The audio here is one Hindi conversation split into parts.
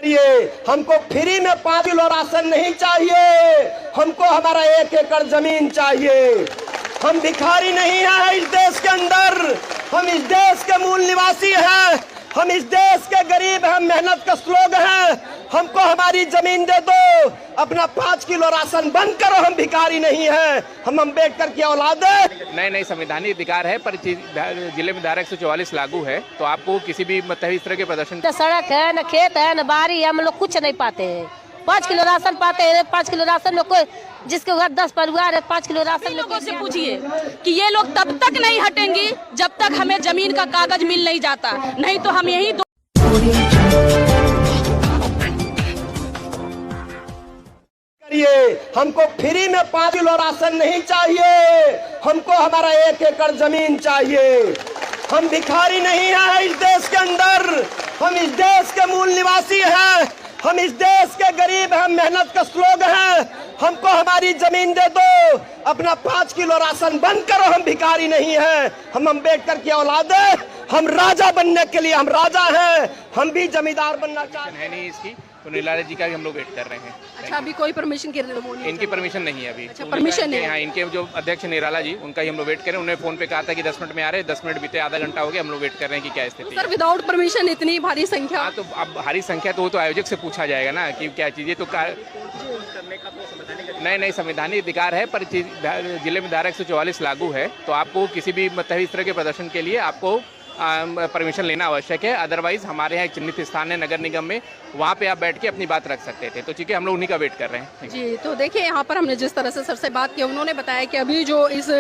हमको फ्री में 5 किलो राशन नहीं चाहिए, हमको हमारा 1 एकड़ जमीन चाहिए। हम भिखारी नहीं हैं इस देश के अंदर, हम इस देश के मूल निवासी हैं, हम इस देश के गरीब हैं, मेहनत का लोग हैं। हमको हमारी जमीन दे दो, अपना 5 किलो राशन बंद करो। हम भिखारी नहीं हैं, हम अम्बेडकर की औलाद है। नए संवैधानिक अधिकार है, पर जिले में धारा 144 लागू है, तो आपको किसी भी मतलब इस तरह के प्रदर्शन, न सड़क है, न खेत है, न बारी, हम लोग कुछ नहीं पाते हैं। 5 किलो राशन पाते हैं। 5 किलो राशन में कोई जिसके घर 10 परिवार है, 5 किलो राशन लोगों से पूछिए कि ये लोग तब तक नहीं हटेंगी जब तक हमें जमीन का कागज मिल नहीं जाता, नहीं तो हम यही हमको फ्री में 5 किलो राशन नहीं चाहिए, हमको हमारा 1 एकड़ जमीन चाहिए। हम भिखारी नहीं हैं इस देश के अंदर, हम इस देश के मूल निवासी हैं, हम इस देश के गरीब हैं, मेहनत का लोग हैं। हमको हमारी जमीन दे दो, अपना 5 किलो राशन बंद करो। हम भिखारी नहीं हैं, हम अम्बेडकर की औलाद है। हम राजा बनने के लिए हम राजा हैं, हम भी जमींदार बनना चाहते हैं। नहीं इसकी तो नीलारे जी का भी हम लोग वेट कर रहे हैं। अच्छा, अभी कोई परमिशन की इनकी परमिशन नहीं है अभी। अच्छा, परमिशन नहीं है। हाँ, इनके जो अध्यक्ष निराला जी, उनका ही हम लोग वेट कर रहे हैं। उन्होंने फोन पे कहा था कि 10 मिनट में आ रहे हैं, 10 मिनट बीते, आधा घंटा हो गया, हम लोग वेट कर रहे हैं कि क्या स्थिति है। सर, विदाउट परमिशन इतनी भारी संख्या? हाँ, तो अब भारी संख्या तो वो तो आयोजक से पूछा जाएगा ना कि क्या चीजें तो नए संवैधानिक अधिकार है, पर जिले में धारा 144 लागू है, तो आपको किसी भी मतलब इस तरह के प्रदर्शन के लिए आपको परमिशन लेना आवश्यक है। अदरवाइज हमारे यहाँ एक चिन्हित स्थान है नगर निगम में, वहाँ पे आप बैठ के अपनी बात रख सकते थे। तो ठीक है, हम लोग उन्हीं का वेट कर रहे हैं। जी, तो देखिए यहाँ पर हमने जिस तरह से सर से बात की, उन्होंने बताया कि अभी जो इस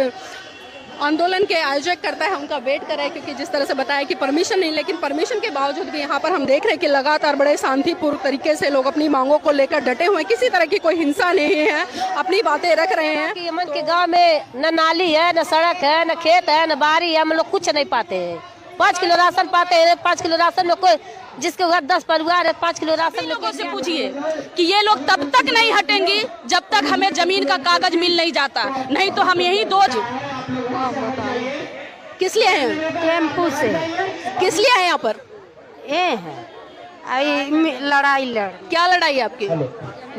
आंदोलन के आयोजक करता है उनका वेट कर रहे हैं, क्योंकि जिस तरह से बताया कि परमिशन नहीं, लेकिन परमिशन के बावजूद भी यहाँ पर हम देख रहे हैं कि लगातार बड़े शांतिपूर्ण तरीके से लोग अपनी मांगों को लेकर डटे हुए हैं। किसी तरह की कोई हिंसा नहीं है, अपनी बातें रख रहे हैं। कि यमन के गांव में न नाली है, न सड़क है, न खेत है, न बारी, हम लोग कुछ नहीं पाते हैं। 5 किलो राशन पाते हैं। 5 किलो राशन में कोई जिसके घर 10 परिवार है, 5 किलो राशन। लोगों से पूछिए कि ये लोग तब तक नहीं हटेंगी जब तक हमें जमीन का कागज मिल नहीं जाता, नहीं तो हम यही किस लिए हैं? टेम्पू से। किस लिए हैं यहाँ पर? ये है लड़ाई क्या लड़ाई है आपकी?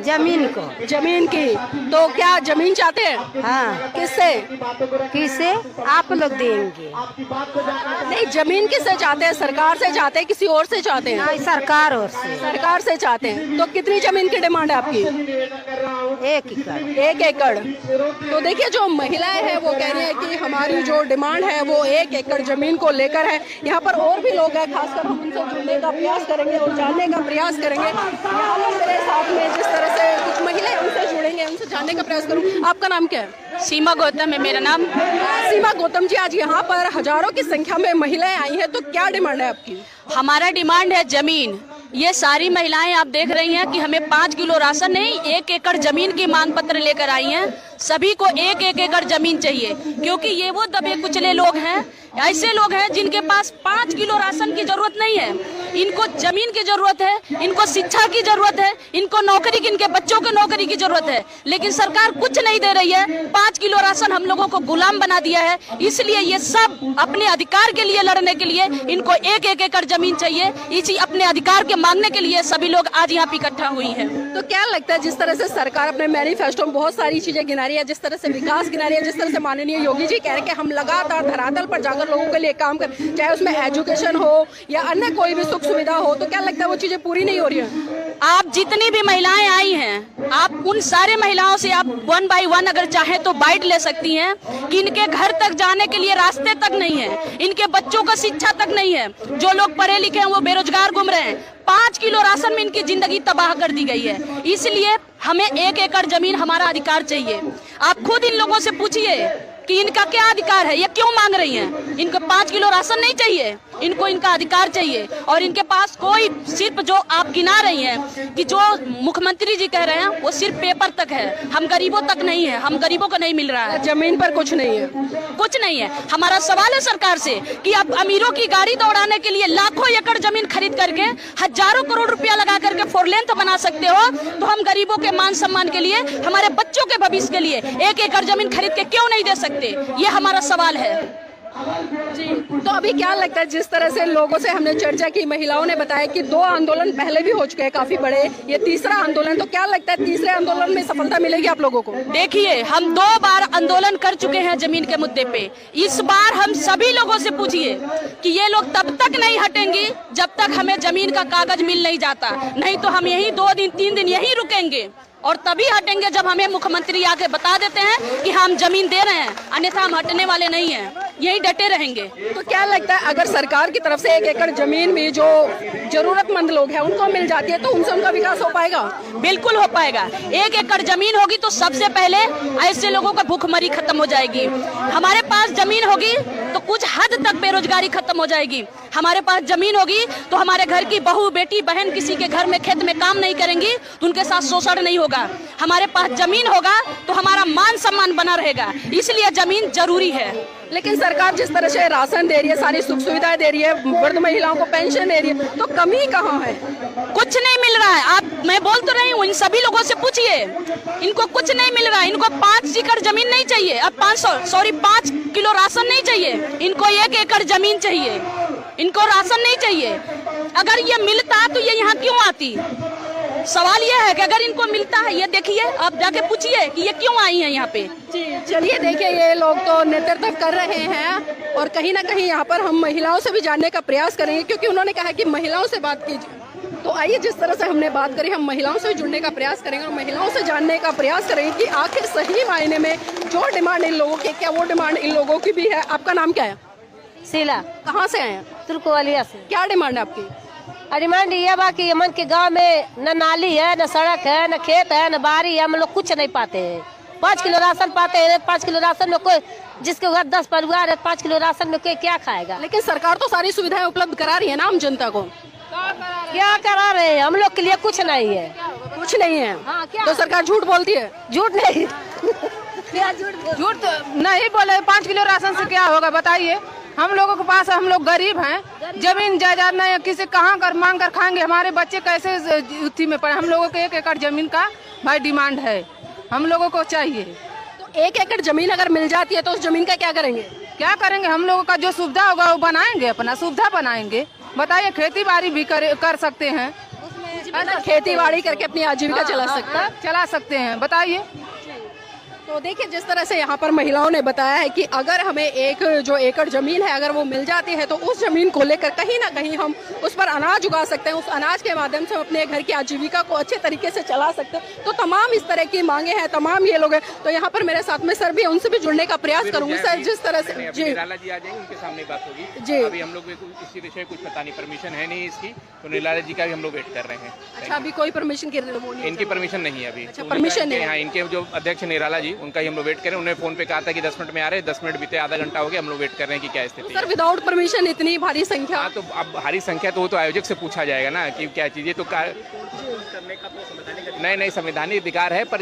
जमीन को। जमीन की? तो क्या जमीन चाहते हैं? हाँ। किससे? आप लोग देंगे? नहीं, जमीन किससे चाहते हैं? सरकार से चाहते हैं, किसी और से चाहते हैं? सरकार और से। सरकार से चाहते हैं। तो कितनी जमीन की डिमांड है आपकी? 1 एकड़। 1 एकड़। तो देखिए, जो महिलाएं हैं वो कह रही है कि हमारी जो डिमांड है वो 1 एकड़ जमीन को लेकर है। यहाँ पर और भी लोग हैं, खासकर हम उनसे जुड़ने का प्रयास करेंगे और जानने का प्रयास करेंगे। यहाँ पर मेरे साथ में जिस तरह से कुछ महिलाएं उनसे जुड़ेंगे, उनसे जानने का प्रयास करूँ। आपका नाम क्या है? सीमा गौतम है मेरा नाम। सीमा गौतम जी, आज यहाँ पर हजारों की संख्या में महिलाएं आई हैं, तो क्या डिमांड है आपकी? हमारा डिमांड है जमीन। ये सारी महिलाएं आप देख रही हैं कि हमें 5 किलो राशन नहीं, 1 एकड़ जमीन की मांग पत्र लेकर आई हैं। सभी को 1 एकड़ जमीन चाहिए, क्योंकि ये वो दबे कुचले लोग हैं, ऐसे लोग हैं जिनके पास 5 किलो राशन की जरूरत नहीं है। इनको जमीन की जरूरत है, इनको शिक्षा की जरूरत है, इनको नौकरी की, इनके बच्चों को नौकरी की जरूरत है, लेकिन सरकार कुछ नहीं दे रही है। 5 किलो राशन हम लोगों को गुलाम बना दिया है। इसलिए ये सब अपने अधिकार के लिए लड़ने के लिए इनको 1 एकड़ जमीन चाहिए। इसी अपने अधिकार के मांगने के लिए सभी लोग आज यहाँ पे इकट्ठा हुई हैं। तो क्या लगता है, जिस तरह से सरकार अपने मैनिफेस्टो में बहुत सारी चीजें गिना रही है, जिस तरह से विकास गिना रही है, जिस तरह से माननीय योगी जी कह रहे हैं कि हम लगातार धरातल पर जाकर लोगों के लिए काम कर, चाहे उसमें एजुकेशन हो या अन्य कोई भी सुख सुविधा हो, तो क्या लगता है वो चीजें पूरी नहीं हो रही है? आप जितनी भी महिलाएं आई हैं, आप उन सारे महिलाओं से आप 1 बाय 1 अगर चाहे तो बाइट ले सकती हैं कि इनके घर तक जाने के लिए रास्ते तक नहीं है, इनके बच्चों को शिक्षा तक नहीं है, जो लोग पढ़े लिखे हैं वो बेरोजगार घूम रहे हैं। 5 किलो राशन में इनकी जिंदगी तबाह कर दी गई है। इसलिए हमें 1 एकड़ जमीन हमारा अधिकार चाहिए। आप खुद इन लोगों से पूछिए कि इनका क्या अधिकार है, ये क्यों मांग रही हैं? इनको 5 किलो राशन नहीं चाहिए, इनको इनका अधिकार चाहिए। और इनके पास कोई, सिर्फ जो आप गिना रही हैं कि जो मुख्यमंत्री जी कह रहे हैं वो सिर्फ पेपर तक है, हम गरीबों तक नहीं है, हम गरीबों को नहीं मिल रहा है। जमीन पर कुछ नहीं है, कुछ नहीं है। हमारा सवाल है सरकार से कि अब अमीरों की गाड़ी दौड़ाने के लिए लाखों एकड़ जमीन खरीद करके हजारों करोड़ रुपया लगा करके 4 लेन तो बना सकते हो, तो हम गरीबों के मान सम्मान के लिए, हमारे बच्चों के भविष्य के लिए 1 एकड़ जमीन खरीद के क्यों नहीं दे सकते? ये हमारा सवाल है। जी, तो अभी क्या लगता है, जिस तरह से लोगों से हमने चर्चा की, महिलाओं ने बताया कि 2 आंदोलन पहले भी हो चुके हैं काफी बड़े, ये तीसरा आंदोलन, तो क्या लगता है तीसरे आंदोलन में सफलता मिलेगी आप लोगों को? देखिए, हम 2 बार आंदोलन कर चुके हैं जमीन के मुद्दे पे। इस बार हम सभी लोगों से पूछिए कि ये लोग तब तक नहीं हटेंगे जब तक हमें जमीन का कागज मिल नहीं जाता, नहीं तो हम यही 2 दिन 3 दिन यही रुकेंगे और तभी हटेंगे जब हमें मुख्यमंत्री आके बता देते हैं कि हम जमीन दे रहे हैं, अन्यथा हम हटने वाले नहीं हैं, यही डटे रहेंगे। तो क्या लगता है, अगर सरकार की तरफ से 1 एकड़ जमीन भी जो जरूरतमंद लोग हैं उनको मिल जाती है तो उनसे उनका विकास हो पाएगा? बिल्कुल हो पाएगा। 1 एकड़ जमीन होगी तो सबसे पहले ऐसे लोगों का भूखमरी खत्म हो जाएगी। हमारे पास जमीन होगी तो कुछ हद तक बेरोजगारी खत्म हो जाएगी। हमारे पास जमीन होगी तो हमारे घर की बहू, बेटी, बहन किसी के घर में खेत में काम नहीं करेंगी तो उनके साथ शोषण नहीं होगा। हमारे पास जमीन होगा तो हमारा मान सम्मान बना रहेगा, इसलिए जमीन जरूरी है। लेकिन सरकार जिस तरह से राशन दे रही है, सारी सुख सुविधाएं दे रही है, वृद्ध महिलाओं को पेंशन दे रही है, तो कमी कहाँ है? कुछ नहीं मिल रहा है। मैं बोल तो रही हूँ, इन सभी लोगों से पूछिए, इनको कुछ नहीं मिल रहा है। इनको 5 एकड़ जमीन नहीं चाहिए, अब 5 किलो राशन नहीं चाहिए, इनको 1 एकड़ जमीन चाहिए, इनको राशन नहीं चाहिए। अगर ये मिलता तो ये यहाँ क्यों आती? सवाल ये है कि अगर इनको मिलता है, ये देखिए, आप जाके पूछिए कि ये क्यों आई हैं यहाँ पे। जी, चलिए देखिए, ये लोग तो नेतृत्व कर रहे हैं और कहीं ना कहीं यहाँ पर हम महिलाओं से भी जानने का प्रयास करेंगे, क्योंकि उन्होंने कहा कि महिलाओं से बात कीजिए। तो आइए, जिस तरह से हमने बात करी, हम महिलाओं से जुड़ने का प्रयास करेंगे और महिलाओं से जानने का प्रयास करेंगे कि आखिर सही मायने में जो डिमांड इन लोगों की, क्या वो डिमांड इन लोगों की भी है। आपका नाम क्या है? शीला। कहाँ से आए हैं? तुर्कवालिया से। क्या डिमांड है आपकी? डिमांड ये बा कि हमन के गांव में न नाली है, न सड़क है, न खेत है, न बारी है, हम लोग कुछ नहीं पाते हैं। 5 किलो राशन पाते हैं। 5 किलो राशन में कोई, जिसके घर 10 परिवार है, 5 किलो राशन में कोई क्या खाएगा? लेकिन सरकार तो सारी सुविधाएं उपलब्ध करा रही है ना आम जनता को। क्या करा रहे हैं? हम लोग के लिए कुछ नहीं है। कुछ नहीं है? हाँ, क्या? तो सरकार झूठ बोलती है? झूठ नहीं। झूठ तो नहीं बोले। 5 किलो राशन से क्या होगा बताइए? हम लोगों के पास, हम लोग गरीब हैं, जमीन जायदाद नहीं है, किसी कहाँ कर मांग कर खाएंगे? हमारे बच्चे कैसे उसी में पड़े? हम लोगों को 1 एकड़ जमीन का भाई डिमांड है, हम लोगों को चाहिए। तो 1 एकड़ जमीन अगर मिल जाती है तो उस जमीन का क्या करेंगे? क्या करेंगे? हम लोगों का जो सुविधा होगा वो बनाएंगे, अपना सुविधा बनाएंगे। बताइए, खेती बाड़ी भी कर सकते हैं, खेती बाड़ी करके अपनी आजीविका चला सकते हैं। बताइए। तो देखिए, जिस तरह से यहाँ पर महिलाओं ने बताया है कि अगर हमें 1 जो एकड़ जमीन है अगर वो मिल जाती है तो उस जमीन को लेकर कहीं ना कहीं हम उस पर अनाज उगा सकते हैं, उस अनाज के माध्यम से हम अपने घर की आजीविका को अच्छे तरीके से चला सकते हैं। तो तमाम इस तरह की मांगे हैं, तमाम ये लोग हैं। तो यहाँ पर मेरे साथ में सर भी, उनसे भी जुड़ने का प्रयास करूंगी। सर, जिस तरह से जी निराला जी आ जाएंगे, उनके सामने बात होगी। जी, अभी हम लोग इसी विषय कुछ पता नहीं, परमिशन है नहीं इसकी, तो निराला जी का भी हम लोग वेट कर रहे हैं। अच्छा, अभी कोई परमिशन की इनकी परमिशन नहीं है अभी। अच्छा, परमिशन नहीं है। इनके जो अध्यक्ष निराला जी, उनका ही हम लोग वेट करें। उन्होंने फोन पे कहा था कि 10 मिनट में आ रहे हैं, 10 मिनट बीते, आधा घंटा हो गया, हम लोग वेट कर रहे हैं कि क्या स्थिति है। सर, विदाउट परमिशन इतनी भारी संख्या? हाँ, तो अब भारी संख्या तो वो तो आयोजक से पूछा जाएगा ना कि क्या चीजें तो नहीं, संवैधानिक अधिकार है, पर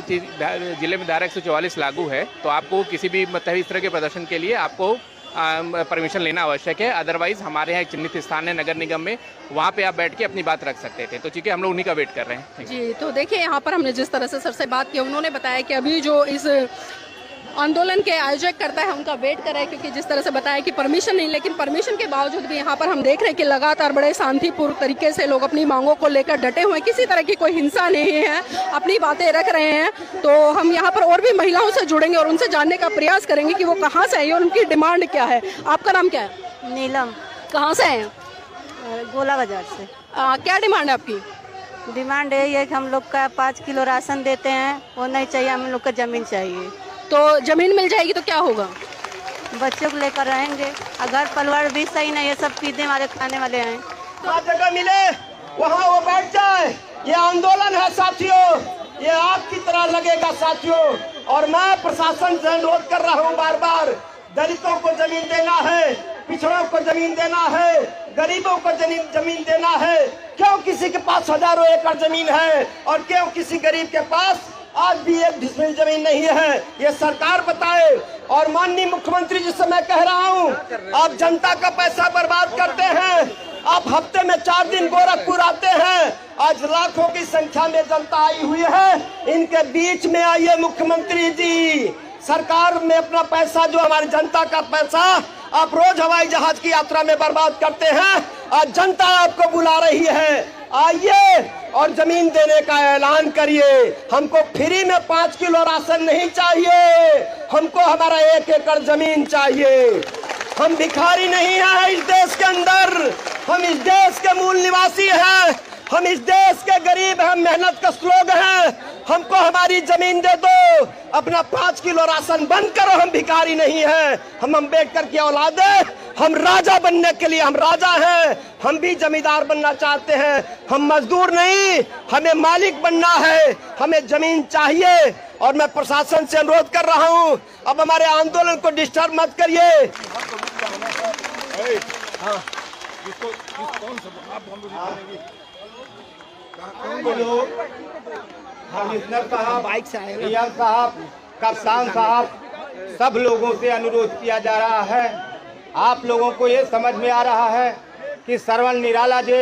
जिले में धारा 144 लागू है, तो आपको किसी भी मतलब इस तरह के प्रदर्शन के लिए आपको परमिशन लेना आवश्यक है। अदरवाइज हमारे यहाँ एक चिन्हित स्थान है नगर निगम में, वहाँ पे आप बैठ के अपनी बात रख सकते थे। तो ठीक है, हम लोग उन्हीं का वेट कर रहे हैं। जी, तो देखिए, यहाँ पर हमने जिस तरह से सर से बात की, उन्होंने बताया कि अभी जो इस आंदोलन के आयोजक करता है उनका वेट कर रहे हैं, क्योंकि जिस तरह से बताया कि परमिशन नहीं, लेकिन परमिशन के बावजूद भी यहाँ पर हम देख रहे हैं कि लगातार बड़े शांतिपूर्ण तरीके से लोग अपनी मांगों को लेकर डटे हुए हैं। किसी तरह की कोई हिंसा नहीं है, अपनी बातें रख रहे हैं। तो हम यहाँ पर और भी महिलाओं से जुड़ेंगे और उनसे जानने का प्रयास करेंगे कि वो कहाँ से आई और उनकी डिमांड क्या है। आपका नाम क्या है? नीलम। कहाँ से हैं? गोला बाजार से। क्या डिमांड है आपकी? डिमांड यही है कि हम लोग का 5 किलो राशन देते हैं, वो नहीं चाहिए, हम लोग का जमीन चाहिए। तो जमीन मिल जाएगी तो क्या होगा? बच्चों को लेकर रहेंगे, अगर परिवार भी सही नहीं है, सब पीने वाले खाने वाले हैं। तो जगह मिले वहाँ वो बैठ जाए। ये आंदोलन है साथियों, ये आग की तरह लगेगा साथियों। और मैं प्रशासन से अनुरोध कर रहा हूँ बार बार, दलितों को जमीन देना है, पिछड़ों को जमीन देना है, गरीबों को जमीन देना है। क्यों किसी के पास हजारों एकड़ जमीन है और क्यों किसी गरीब के पास आज भी 1 डिसमिल जमीन नहीं है? ये सरकार बताए। और माननीय मुख्यमंत्री जी से मैं कह रहा हूँ, आप जनता का पैसा बर्बाद करते हैं। आप हफ्ते में 4 दिन गोरखपुर आते हैं, आज लाखों की संख्या में जनता आई हुई है। इनके बीच में आइए मुख्यमंत्री जी, सरकार में अपना पैसा, जो हमारी जनता का पैसा आप रोज हवाई जहाज की यात्रा में बर्बाद करते हैं। आज जनता आपको बुला रही है, आइए और जमीन देने का ऐलान करिए। हमको फ्री में 5 किलो राशन नहीं चाहिए, हमको हमारा 1 एकड़ जमीन चाहिए। हम भिखारी नहीं हैं इस देश के अंदर, हम इस देश के मूल निवासी हैं, हम इस देश के गरीब हैं, मेहनत कश लोग हैं। हमको हमारी जमीन दे दो, अपना 5 किलो राशन बंद करो। हम भिखारी नहीं हैं, हम अम्बेडकर की औलाद है। हम राजा बनने के लिए हम राजा हैं, हम भी जमींदार बनना चाहते हैं। हम मजदूर नहीं, हमें मालिक बनना है, हमें जमीन चाहिए। और मैं प्रशासन से अनुरोध कर रहा हूं, अब हमारे आंदोलन को डिस्टर्ब मत करिए। कमिश्नर साहब, डीएम साहब, कप्तान साहब, सब लोगों से अनुरोध किया जा रहा है। आप लोगों को ये समझ में आ रहा है कि श्रवण निराला जी